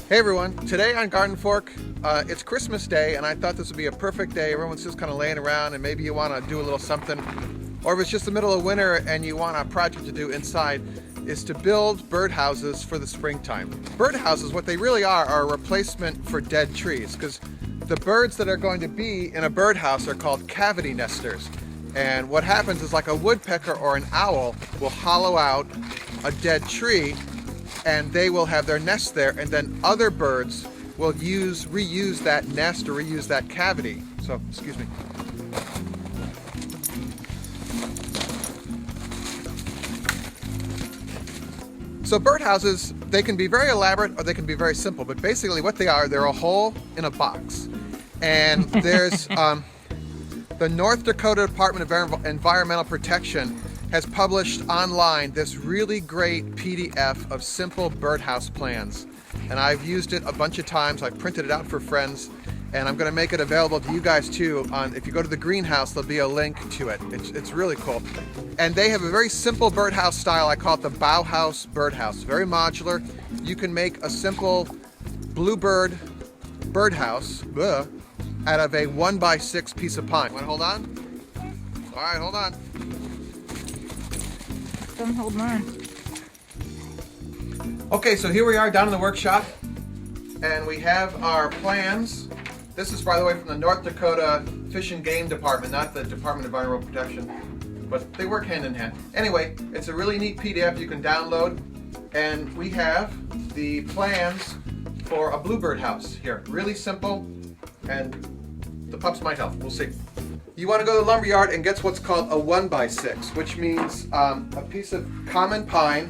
Hey everyone, today on GardenFork, it's Christmas Day, and I thought this would be a perfect day. Everyone's just kind of laying around and maybe you want to do a little something, or if it's just the middle of winter and you want a project to do inside, is to build birdhouses for the springtime. Birdhouses, what they really are a replacement for dead trees, because the birds that are going to be in a birdhouse are called cavity nesters. And what happens is, like a woodpecker or an owl will hollow out a dead tree and they will have their nest there, and then other birds will reuse that nest or reuse that cavity. So, excuse me. So birdhouses, they can be very elaborate or they can be very simple, but basically what they are, they're a hole in a box. And there's the North Dakota Department of Environmental Protection has published online this really great PDF of simple birdhouse plans. And I've used it a bunch of times. I've printed it out for friends, and I'm going to make it available to you guys too. If you go to the greenhouse, there'll be a link to it. It's really cool. And they have a very simple birdhouse style. I call it the Bauhaus birdhouse. Very modular. You can make a simple bluebird birdhouse out of a 1x6 piece of pine. Want to hold on? All right, hold on. I'm holding on. Okay, so here we are down in the workshop, and we have our plans. This is, by the way, from the North Dakota Fish and Game Department, not the Department of Environmental Protection, but they work hand in hand. Anyway, it's a really neat PDF you can download, and we have the plans for a bluebird house here. Really simple, and the pups might help. We'll see. You want to go to the lumberyard and get what's called a 1x6, which means a piece of common pine,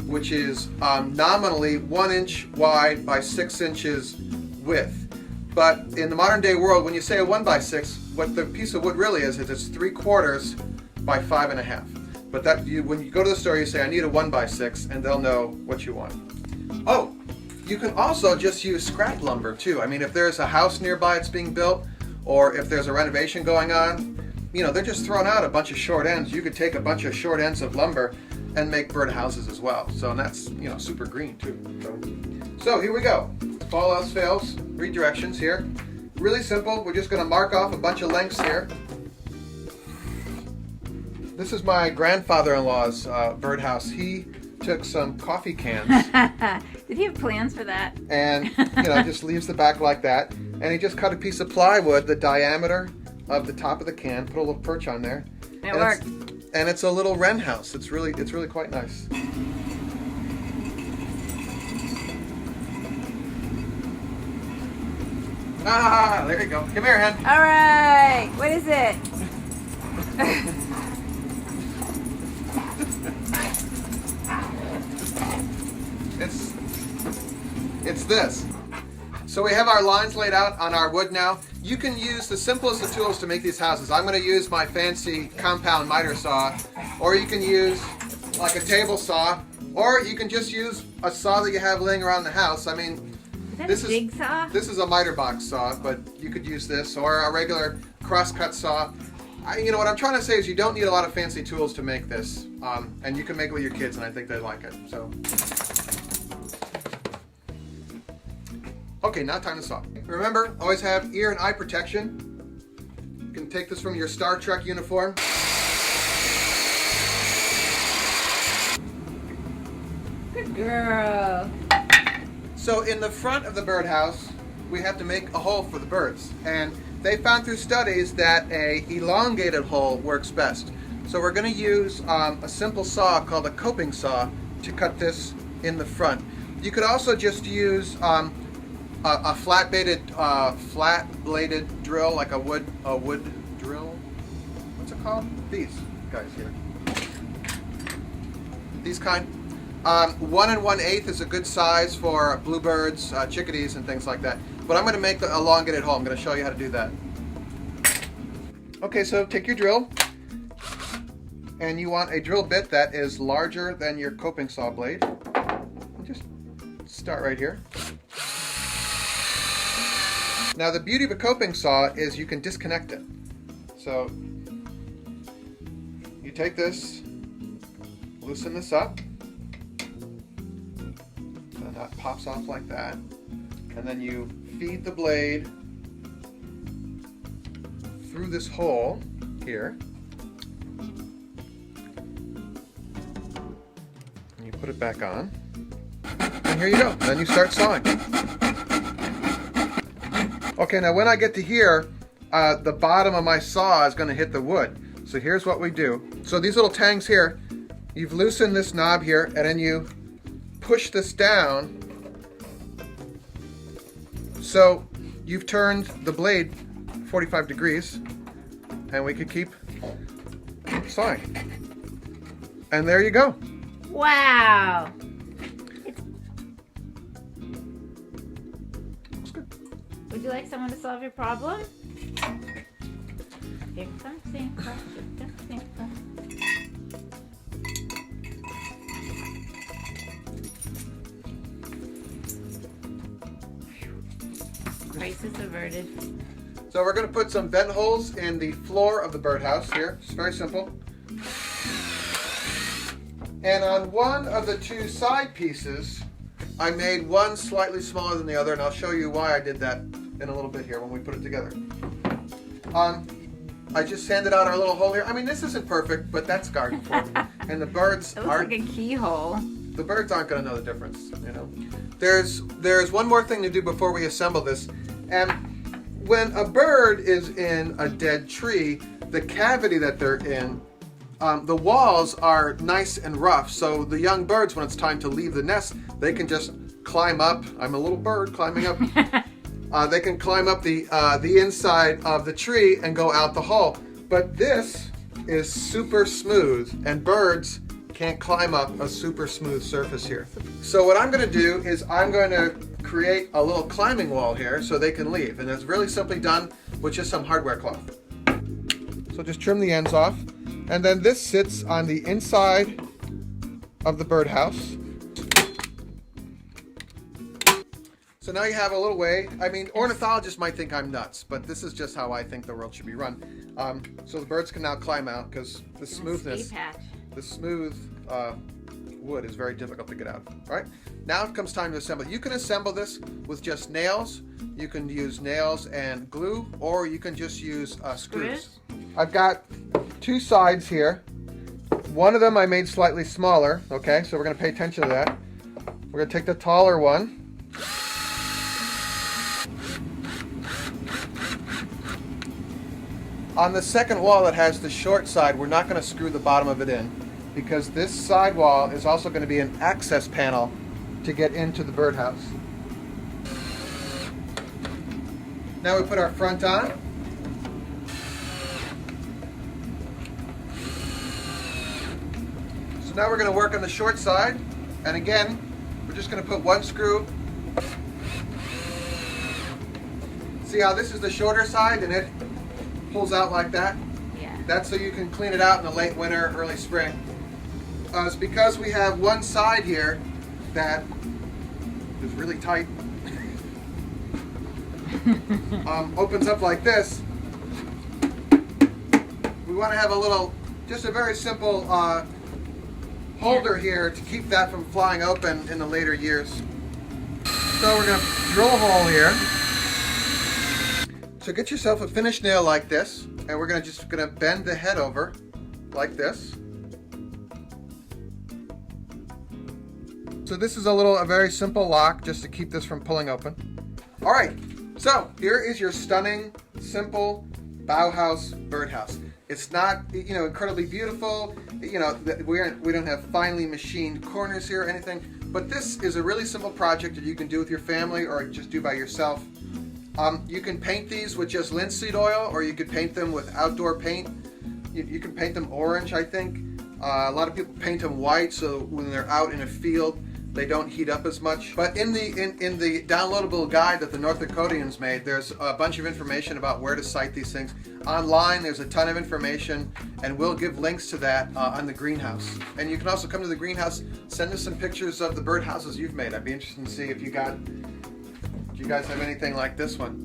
which is nominally 1 inch wide by 6 inches width. But in the modern day world, when you say a 1x6, what the piece of wood really is it's 3/4 by 5.5. But when you go to the store, you say, I need a 1x6, and they'll know what you want. Oh, you can also just use scrap lumber too. I mean, if there's a house nearby that's being built, or if there's a renovation going on, they're just throwing out a bunch of short ends. You could take a bunch of short ends of lumber and make birdhouses as well. So that's, super green too. So here we go. If all else fails, read directions here. Really simple. We're just going to mark off a bunch of lengths here. This is my grandfather-in-law's birdhouse. He took some coffee cans. Did he have plans for that? And, just leaves the back like that. And he just cut a piece of plywood, the diameter of the top of the can, put a little perch on there. It worked. And it's a little wren house. It's really quite nice. Ah, there you go. Come here, hen. All right. What is it? It's this. So we have our lines laid out on our wood now. You can use the simplest of tools to make these houses. I'm going to use my fancy compound miter saw, or you can use like a table saw, or you can just use a saw that you have laying around the house. I mean, Is that a jig saw? This is a miter box saw, but you could use this, or a regular crosscut saw. What I'm trying to say is you don't need a lot of fancy tools to make this, and you can make it with your kids, and I think they'd like it. So. Okay, now time to saw. Remember, always have ear and eye protection. You can take this from your Star Trek uniform. Good girl. So in the front of the birdhouse, we have to make a hole for the birds. And they found through studies that a elongated hole works best. So we're going to use a simple saw called a coping saw to cut this in the front. You could also just use a flat-bladed drill, like a wood drill. What's it called? These guys here. These kind. 1 1/8 is a good size for bluebirds, chickadees, and things like that. But I'm going to make the elongated hole. I'm going to show you how to do that. Okay, so take your drill, and you want a drill bit that is larger than your coping saw blade. Just start right here. Now the beauty of a coping saw is you can disconnect it. So you take this, loosen this up, That pops off like that. And then you feed the blade through this hole here. And you put it back on. And here you go. Then you start sawing. Okay, now when I get to here, the bottom of my saw is going to hit the wood. So here's what we do. So these little tangs here, you've loosened this knob here, and then you push this down. So you've turned the blade 45 degrees, and we could keep sawing. And there you go. Wow. That's good. Would you like someone to solve your problem? Here comes Santa. Here comes Santa. Crisis averted. So we're going to put some vent holes in the floor of the birdhouse here. It's very simple. And on one of the two side pieces, I made one slightly smaller than the other, and I'll show you why I did that in a little bit here when we put it together. I just sanded out our little hole here. I mean, this isn't perfect, but that's GardenFork. And the birds It looks like a keyhole. The birds aren't going to know the difference, you know. There's one more thing to do before we assemble this. And when a bird is in a dead tree, the cavity that they're in, the walls are nice and rough. So the young birds, when it's time to leave the nest, they can just climb up. I'm a little bird climbing up. They can climb up the inside of the tree and go out the hole. But this is super smooth, and birds can't climb up a super smooth surface here. So what I'm going to do is I'm going to create a little climbing wall here so they can leave. And it's really simply done with just some hardware cloth. So just trim the ends off. And then this sits on the inside of the birdhouse. So now you have a little way. I mean, ornithologists might think I'm nuts, but this is just how I think the world should be run. So the birds can now climb out because the smoothness, the smooth wood is very difficult to get out. All right, now it comes time to assemble. You can assemble this with just nails. You can use nails and glue, or you can just use screws. I've got two sides here. One of them I made slightly smaller. Okay, so we're going to pay attention to that. We're going to take the taller one. On the second wall that has the short side, we're not going to screw the bottom of it in because this side wall is also going to be an access panel to get into the birdhouse. Now we put our front on. So now we're going to work on the short side, and again, we're just going to put one screw. See how this is the shorter side and it pulls out like that? Yeah. That's so you can clean it out in the late winter, early spring. It's because we have one side here that is really tight. Opens up like this. We want to have a little, just a very simple holder here to keep that from flying open in the later years. So we're going to drill a hole here. So get yourself a finished nail like this, and we're just gonna bend the head over like this. So this is a very simple lock just to keep this from pulling open. All right, so here is your stunning, simple Bauhaus birdhouse. It's not, incredibly beautiful. We don't have finely machined corners here or anything, but this is a really simple project that you can do with your family or just do by yourself. You can paint these with just linseed oil, or you could paint them with outdoor paint. You can paint them orange, I think. A lot of people paint them white, so when they're out in a field, they don't heat up as much. But in the downloadable guide that the North Dakotians made, there's a bunch of information about where to site these things. Online, there's a ton of information, and we'll give links to that on the greenhouse. And you can also come to the greenhouse, send us some pictures of the birdhouses you've made. I'd be interested to see if you guys have anything like this one.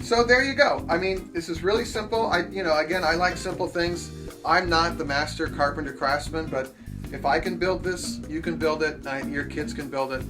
So there you go. I mean, this is really simple. Again, I like simple things. I'm not the master carpenter craftsman, but if I can build this, you can build it. Your kids can build it.